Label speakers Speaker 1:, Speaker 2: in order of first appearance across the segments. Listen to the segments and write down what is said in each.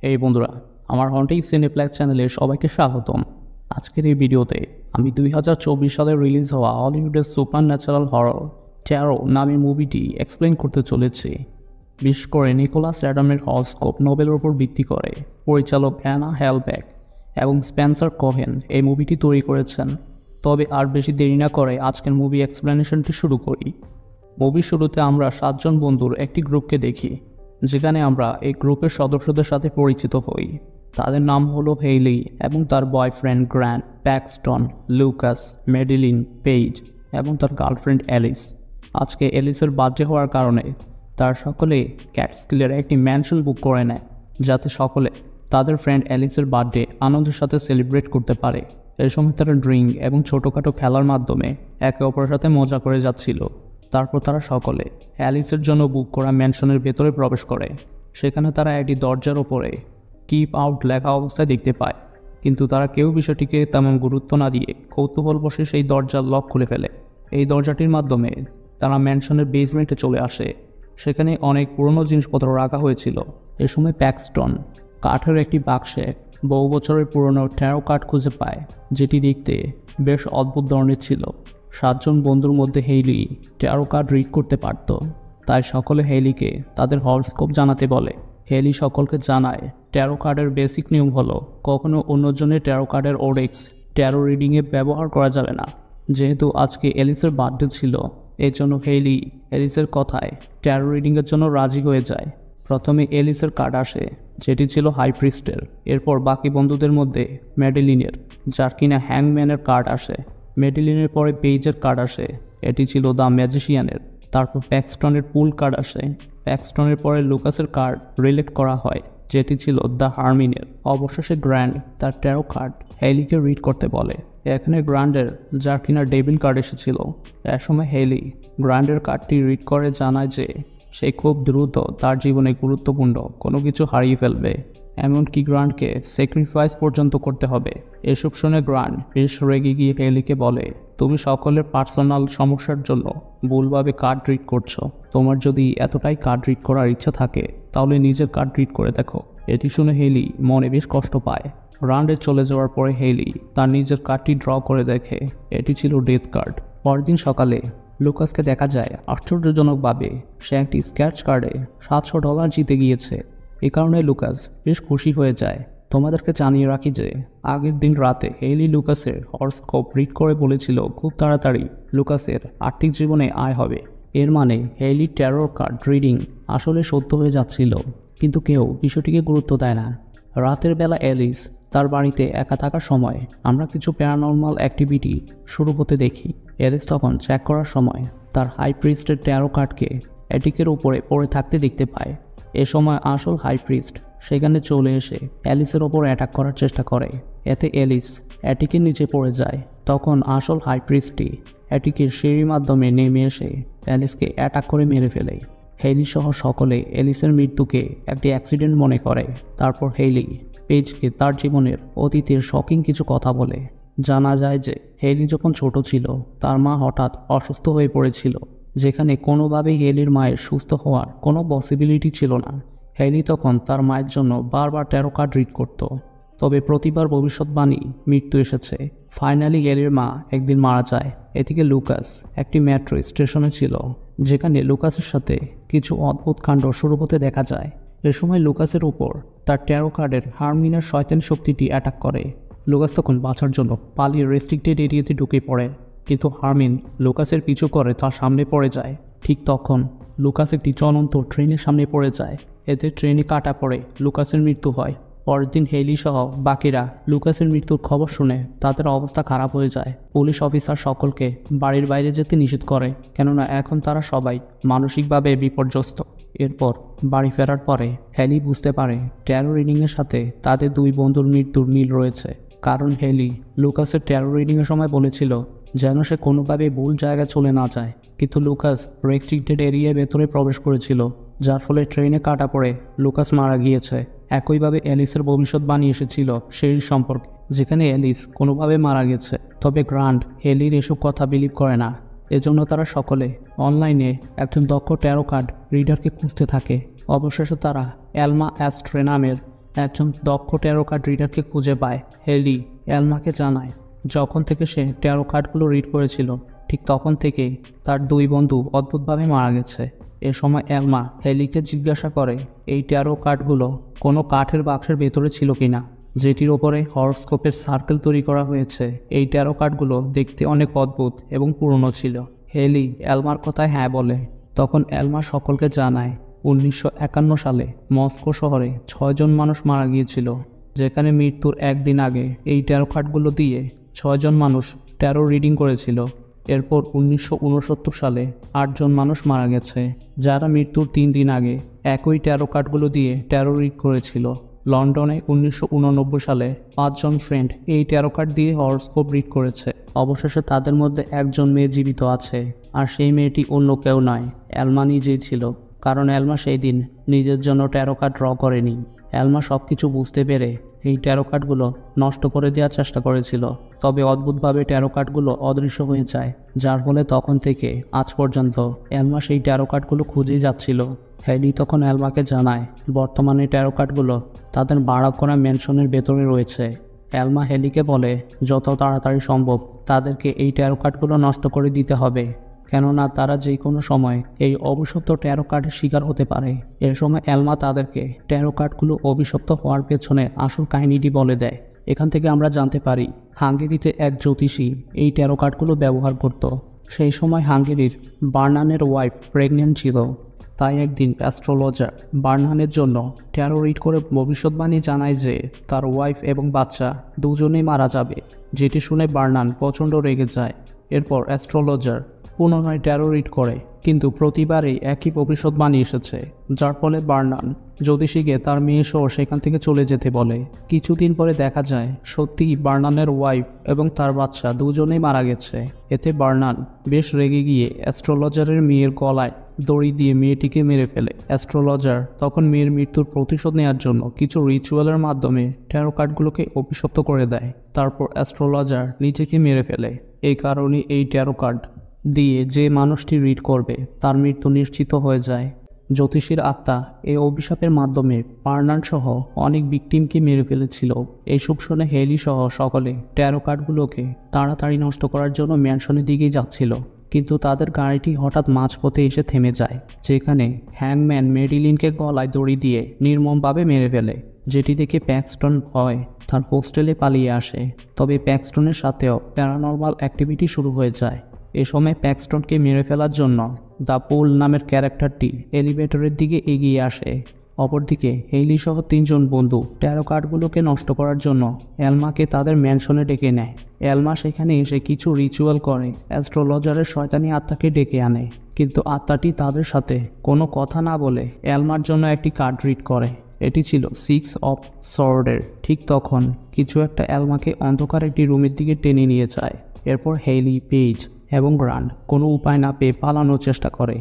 Speaker 1: এই বন্ধুরা, আমার হন্টিং সিনেপ্লেক্স চ্যানেলে সবাইকে স্বাগতম। আজকের এই ভিডিওতে আমি 2024 সালে রিলিজ হওয়া হলিউডের সুপার ন্যাচারাল হরর ট্যারো নামের মুভিটি এক্সপ্লেন করতে চলেছি। বিশেষ করে নিকোলাস অ্যাডামের হরোস্কোপ নোবেলের উপর ভিত্তি করে পরিচালক অ্যানা হ্যালব্যাক এবং স্পেন্সার কোহেন এই মুভিটি তৈরি করেছেন। তবে আর বেশি দেরি না করে আজকের মুভি এক্সপ্লেনেশনটি শুরু করি। মুভির শুরুতে আমরা 7 জন বন্ধুর একটি গ্রুপকে দেখি, যেখানে আমরা এই গ্রুপের সদস্যদের সাথে পরিচিত হই। তাদের নাম হলো হেইলি এবং তার boyfriend grant, Paxton, Lucas, Madeline, page এবং তার গার্লফ্রেন্ড অ্যালিস। আজকে অ্যালিসের বার্থডে হওয়ার কারণে তার সকলে ক্যাটস্কিলের একটি ম্যানশন বুক করে নেয়, যাতে সকলে তাদের ফ্রেন্ড অ্যালিসের বার্থডে আনন্দের সাথে সেলিব্রেট করতে পারে। এই সময় তারা ড্রিঙ্ক এবং ছোটোখাটো খেলার মাধ্যমে একে অপরের সাথে মজা করে যাচ্ছিল। তারপর তারা সকলে অ্যালিসের জন্য বুক করা ম্যানশনের ভেতরে প্রবেশ করে। সেখানে তারা একটি দরজার ওপরে কিপ আউট লেখা অবস্থায় দেখতে পায়, কিন্তু তারা কেউ বিষয়টিকে তেমন গুরুত্ব না দিয়ে কৌতূহলবশে সেই দরজার লক খুলে ফেলে। এই দরজাটির মাধ্যমে তারা ম্যানশনের বেসমেন্টে চলে আসে। সেখানে অনেক পুরনো জিনিসপত্র রাখা হয়েছিল। এ সময় প্যাক্সটন কাঠের একটি বাক্সে বহু বছরের পুরনো ট্যারো কার্ড খুঁজে পায়, যেটি দেখতে বেশ অদ্ভুত ধরনের ছিল। 7 জন বন্ধুর মধ্যে হেইলি ট্যারো কার্ড রিড করতে পারত, তাই সকলে হেইলিকে তাদের হরোস্কোপ জানাতে বলে। হেইলি সকলকে জানায় ট্যারো কার্ডের বেসিক নিয়ম হলো কখনো অন্যজনের ট্যারো কার্ডের ওডেক্স ট্যারো রিডিংয়ে ব্যবহার করা যাবে না। যেহেতু আজকে এলিসের বার্থডে ছিল, এর জন্য হেইলি এলিসের কথায় ট্যারো রিডিংয়ের জন্য রাজি হয়ে যায়। প্রথমে এলিসের কার্ড আসে, যেটি ছিল হাই প্রিস্টের। এরপর বাকি বন্ধুদের মধ্যে মেডিলিনের, যার কিনা হ্যাংম্যানের কার্ড আসে। মেডিলিনের পরে পেইজের কার্ড আসে, এটি ছিল দ্য ম্যাজিশিয়ানের। তারপর প্যাক্সটনের পুল কার্ড আসে। প্যাক্সটনের পরে লুকাসের কার্ড রিলেট করা হয়, যেটি ছিল দ্য হারমিনের। অবশেষে গ্র্যান্ড তার ট্যারো কার্ড হেইলিকে রিড করতে বলে। এখানে গ্র্যান্ডের, যার কিনা ডেভিল কার্ড এসেছিল। এক সময় হেইলি গ্র্যান্ডের কার্ডটি রিড করে জানায় যে সে খুব দ্রুত তার জীবনে গুরুত্বপূর্ণ কোনো কিছু হারিয়ে ফেলবে, এমনকি গ্র্যান্ডকে স্যাক্রিফাইস পর্যন্ত করতে হবে। এসব শুনে গ্র্যান্ড বেশ রেগে গিয়ে হেইলিকে বলে, তুমি সকলের পার্সোনাল সমস্যার জন্য ভুলভাবে কার্ড রিড করছো। তোমার যদি এতটাই কার্ড রিড করার ইচ্ছা থাকে, তাহলে নিজের কার্ড রিড করে দেখো। এটি শুনে হেইলি মনে বেশ কষ্ট পায়। গ্র্যান্ডে চলে যাওয়ার পরে হেইলি তার নিজের কার্ডটি ড্র করে দেখে, এটি ছিল ডেথ কার্ড। পরদিন সকালে লুকাসকে দেখা যায় আশ্চর্যজনকভাবে সে একটি স্ক্র্যাচ কার্ডে $700 জিতে গিয়েছে। এ কারণে লুকাস বেশ খুশি হয়ে যায়। তোমাদেরকে জানিয়ে রাখি যে আগের দিন রাতে হেইলি লুকাসের হরোস্কোপ রিড করে বলেছিল খুব তাড়াতাড়ি লুকাসের আর্থিক জীবনে আয় হবে। এর মানে হেইলি ট্যারো কার্ড রিডিং আসলে সত্য হয়ে যাচ্ছিল, কিন্তু কেউ বিষয়টিকে গুরুত্ব দেয় না। রাতের বেলা অ্যালিস তার বাড়িতে একা থাকার সময় আমরা কিছু প্যারানর্মাল অ্যাক্টিভিটি শুরু হতে দেখি। অ্যালিস তখন চেক করার সময় তার হাই প্রিস্টের ট্যারো কার্ডকে অ্যাটিকের উপরে পড়ে থাকতে দেখতে পায়। এ সময় আসল হাই প্রিস্ট সেখানে চলে এসে অ্যালিসের ওপর অ্যাটাক করার চেষ্টা করে। এতে অ্যালিস অ্যাটিকের নিচে পড়ে যায়। তখন আসল হাই প্রিস্টটি অ্যাটিকের সিঁড়ির মাধ্যমে নেমে এসে অ্যালিসকে অ্যাটাক করে মেরে ফেলে। হেইলি সহ সকলে অ্যালিসের মৃত্যুকে একটি অ্যাক্সিডেন্ট মনে করে। তারপর হেইলি পেইজকে তার জীবনের অতীতের শকিং কিছু কথা বলে। জানা যায় যে হেইলি যখন ছোট ছিল, তার মা হঠাৎ অসুস্থ হয়ে পড়েছিল, যেখানে কোনোভাবেই হেইলির মায়ের সুস্থ হওয়ার কোনো পসিবিলিটি ছিল না। হেইলি তখন তার মায়ের জন্য বারবার ট্যারো কার্ড রিড করত, তবে প্রতিবার ভবিষ্যৎবাণী মৃত্যু এসেছে। ফাইনালি হেইলির মা একদিন মারা যায়। এদিকে লুকাস একটি মেট্রো স্টেশনে ছিল, যেখানে লুকাসের সাথে কিছু অদ্ভুত কাণ্ড শুরু হতে দেখা যায়। এ সময় লুকাসের উপর তার ট্যারো কার্ডের হারমিনের শয়তান শক্তিটি অ্যাটাক করে। লুকাস তখন বাঁচার জন্য পালিয়ে রেস্ট্রিক্টেড এরিয়াতে ঢুকে পড়ে, কিন্তু হারমিন লুকাসের পিছু করে তার সামনে পড়ে যায়। ঠিক তখন লুকাস একটি চলন্ত ট্রেনের সামনে পড়ে যায়। এতে ট্রেনে কাটা পড়ে লুকাসের মৃত্যু হয়। পরের দিন হেইলি সহ বাকিরা লুকাসের মৃত্যুর খবর শুনে তাদের অবস্থা খারাপ হয়ে যায়। পুলিশ অফিসার সকলকে বাড়ির বাইরে যেতে নিষেধ করে, কেননা এখন তারা সবাই মানসিকভাবে বিপর্যস্ত। এরপর বাড়ি ফেরার পরে হেইলি বুঝতে পারে ট্যারো রিডিংয়ের সাথে তাদের 2 বন্ধুর মৃত্যুর মিল রয়েছে। কারণ হেইলি লুকাসের ট্যারো রিডিংয়ের সময় বলেছিল যেন সে কোনোভাবে ভুল জায়গায় চলে না যায়, কিন্তু লুকাস রেস্ট্রিক্টেড এরিয়ার ভেতরে প্রবেশ করেছিল, যার ফলে ট্রেনে কাটা পড়ে লুকাস মারা গিয়েছে। একইভাবে অ্যালিসের ভবিষ্যৎবাণী এসেছিল সেই সম্পর্কে, যেখানে অ্যালিস কোনোভাবে মারা গেছে। তবে গ্র্যান্ড হেইলির এসব কথা বিলিভ করে না। এজন্য তারা সকলে অনলাইনে একজন দক্ষ ট্যারো কার্ড রিডারকে খুঁজতে থাকে। অবশেষে তারা এলমা অ্যাস্ট্রে নামের একজন দক্ষ ট্যারো কার্ড রিডারকে খুঁজে পায়। হেলি এলমাকে জানায় যখন থেকে সে ট্যারো কার্ডগুলো রিড করেছিল ঠিক তখন থেকেই তার দুই বন্ধু অদ্ভুতভাবে মারা গেছে। এ সময় এলমা হেলিকে জিজ্ঞাসা করে এই ট্যারো কার্ডগুলো কোনো কাঠের বাক্সের ভেতরে ছিল কিনা, যেটির ওপরে হরোস্কোপের সার্কেল তৈরি করা হয়েছে। এই ট্যারো কার্ডগুলো দেখতে অনেক অদ্ভুত এবং পুরনো ছিল। হেলি এলমার কথায় হ্যাঁ বলে। তখন এলমা সকলকে জানায় 1951 সালে মস্কো শহরে 6 জন মানুষ মারা গিয়েছিল, যেখানে মৃত্যুর একদিন আগে এই ট্যারো কার্ডগুলো দিয়ে 6 জন মানুষ ট্যারো রিডিং করেছিল। এরপর 1969 সালে 8 জন মানুষ মারা গেছে, যারা মৃত্যুর 3 দিন আগে একই ট্যারো কার্ডগুলো দিয়ে ট্যারো রিড করেছিল। লন্ডনে 1989 সালে 5 জন ফ্রেন্ড এই ট্যারো কার্ড দিয়ে হরোস্কোপ রিড করেছে। অবশেষে তাদের মধ্যে একজন মেয়ে জীবিত আছে, আর সেই মেয়েটি অন্য কেউ নয়, এলমা নিজেই ছিল। কারণ এলমা সেই দিন নিজের জন্য ট্যারো কার্ড ড্র করেনি। এলমা সব কিছু বুঝতে পেরে এই ট্যারো কার্ডগুলো নষ্ট করে দেওয়ার চেষ্টা করেছিল, তবে অদ্ভুতভাবে ট্যারো কার্ডগুলো অদৃশ্য হয়ে যায়, যার ফলে তখন থেকে আজ পর্যন্ত এলমা সেই ট্যারো কার্ডগুলো খুঁজেই যাচ্ছিল। হেলি তখন এলমাকে জানায় বর্তমানে ট্যারো কার্ডগুলো তাদের ভাড়া করা ম্যানশনের ভেতরে রয়েছে। এলমা হেলিকে বলে যত তাড়াতাড়ি সম্ভব তাদেরকে এই ট্যারো কার্ডগুলো নষ্ট করে দিতে হবে, কেননা তারা যে কোনো সময় এই অভিশপ্ত ট্যারো কার্ডের শিকার হতে পারে। এ সময় এলমা তাদেরকে ট্যারো কার্ডগুলো অভিশপ্ত হওয়ার পেছনে আসল কাহিনীটি বলে দেয়। এখান থেকে আমরা জানতে পারি হাঙ্গেরিতে এক জ্যোতিষী এই ট্যারো কার্ডগুলো ব্যবহার করত। সেই সময় হাঙ্গেরির বার্নানের ওয়াইফ প্রেগনেন্ট ছিল, তাই একদিন অ্যাস্ট্রোলজার বার্নানের জন্য ট্যারো রিড করে ভবিষ্যৎবাণী জানায় যে তার ওয়াইফ এবং বাচ্চা দুজনেই মারা যাবে, যেটি শুনে বার্নান প্রচণ্ড রেগে যায়। এরপর অ্যাস্ট্রোলজার পুনরায় ট্যারো রিড করে, কিন্তু প্রতিবারই একই ভবিষ্যৎবাণী এসেছে, যার ফলে বার্নান জ্যোতিষীকে তার মেয়ে সহ সেখান থেকে চলে যেতে বলে। কিছুদিন পরে দেখা যায় সত্যিই বার্নানের ওয়াইফ এবং তার বাচ্চা দুজনেই মারা গেছে। এতে বার্নান বেশ রেগে গিয়ে অ্যাস্ট্রোলজারের মেয়ের গলায় দড়ি দিয়ে মেয়েটিকে মেরে ফেলে। অ্যাস্ট্রোলজার তখন মেয়ের মৃত্যুর প্রতিশোধ নেওয়ার জন্য কিছু রিচুয়ালের মাধ্যমে ট্যারো কার্ডগুলোকে অভিশপ্ত করে দেয়। তারপর অ্যাস্ট্রোলজার নিজেকে মেরে ফেলে। এই কারণে এই ট্যারো কার্ড দিয়ে যে মানুষটি রিড করবে তার মৃত্যু নিশ্চিত হয়ে যায়। জ্যোতিষীর আত্মা এই অভিশাপের মাধ্যমে বার্নান সহ অনেক ভিকটিমকে মেরে ফেলেছিল। এই শুভ শুনে হেলি সহ সকলে ট্যারো কার্ডগুলোকে তাড়াতাড়ি নষ্ট করার জন্য ম্যানশনের দিকেই যাচ্ছিল, কিন্তু তাদের গাড়িটি হঠাৎ মাঝপথে এসে থেমে যায়, যেখানে হ্যাংম্যান মেডিলিনকে গলায় দড়ি দিয়ে নির্মমভাবে মেরে ফেলে, যেটি দেখে প্যাক্সটন ভয় তার হোস্টেলে পালিয়ে আসে। তবে প্যাক্সটনের সাথেও প্যারানর্মাল অ্যাক্টিভিটি শুরু হয়ে যায়। এ সময় প্যাক্সটনকে মেরে ফেলার জন্য দ্য পুল নামের ক্যারেক্টারটি এলিভেটরের দিকে এগিয়ে আসে। অপরদিকে হেইলি সহ 3 জন বন্ধু ট্যারো কার্ডগুলোকে নষ্ট করার জন্য এলমাকে তাদের ম্যানশনে ডেকে নেয়। এলমা সেখানে এসে কিছু রিচুয়াল করে অ্যাস্ট্রোলজারের শয়তানি আত্মাকে ডেকে আনে, কিন্তু আত্মাটি তাদের সাথে কোনো কথা না বলে এলমার জন্য একটি কার্ড রিড করে। এটি ছিল 6 অফ সর্ডের। ঠিক তখন কিছু একটা এলমাকে অন্ধকার একটি রুমের দিকে টেনে নিয়ে যায়। এরপর হেইলি, পেজ এবং গ্রান্ট কোনো উপায় না পেয়ে পালানোর চেষ্টা করে।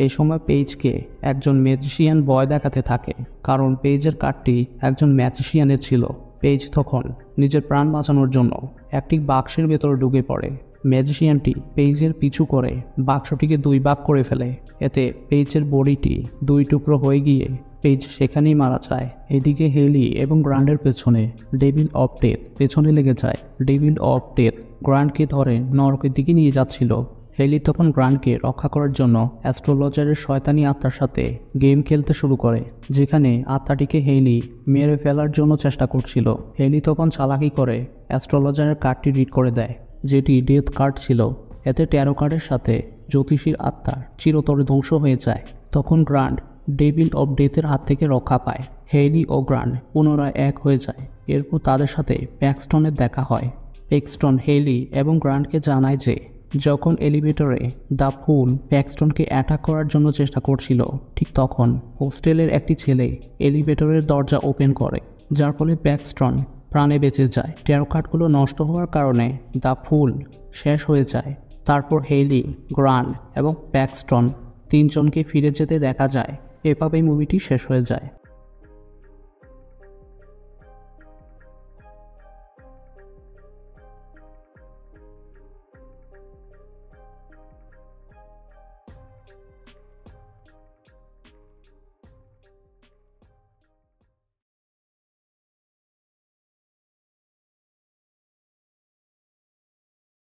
Speaker 1: এই সময় পেজকে একজন ম্যাজিশিয়ান ভয় দেখাতে থাকে, কারণ পেজের কার্ডটি একজন ম্যাজিশিয়ানের ছিল। পেজ তখন নিজের প্রাণ বাঁচানোর জন্য একটি বাক্সের ভেতরে ঢুকে পড়ে। ম্যাজিশিয়ানটি পেজের পিছু করে বাক্সটিকে 2 ভাগ করে ফেলে। এতে পেজের বডিটি 2 টুকরো হয়ে গিয়ে পেজ সেখানেই মারা যায়। এদিকে হেলি এবং গ্রান্টের পেছনে ডেভিল অফ ডেথ পেছনে লেগে যায়। ডেভিল অফ ডেথ গ্রান্টকে ধরে নরকের দিকে নিয়ে যাচ্ছিল। হেলি তখন গ্রান্টকে রক্ষা করার জন্য অ্যাস্ট্রোলজারের শয়তানি আত্মার সাথে গেম খেলতে শুরু করে, যেখানে আত্মাটিকে হেলি মেরে ফেলার জন্য চেষ্টা করছিল। হেলি তখন চালাকি করে অ্যাস্ট্রোলজারের কার্ডটি রিড করে দেয়, যেটি ডেথ কার্ড ছিল। এতে ট্যারো কার্ডের সাথে জ্যোতিষীর আত্মা চিরতরে ধ্বংস হয়ে যায়। তখন গ্রান্ট ডেভিল অফ ডেথের হাত থেকে রক্ষা পায়। হেলি ও গ্রান্ট পুনরায় এক হয়ে যায়। এরপর তাদের সাথে প্যাক্সটনের দেখা হয়। প্যাক্সটন হেলি এবং গ্রান্টকে জানায় যে যখন এলিভেটরে দ্য ফুল প্যাক্সটনকে অ্যাটাক করার জন্য চেষ্টা করছিল, ঠিক তখন হোস্টেলের একটি ছেলে এলিভেটরের দরজা ওপেন করে, যার ফলে প্যাক্সটন প্রাণে বেঁচে যায়। ট্যারো কার্ডগুলো নষ্ট হওয়ার কারণে দ্য ফুল শেষ হয়ে যায়। তারপর হেলি, গ্রান্ট এবং প্যাক্সটন 3 জনকে ফিরে যেতে দেখা যায়। এভাবেই মুভিটি শেষ হয়ে যায়।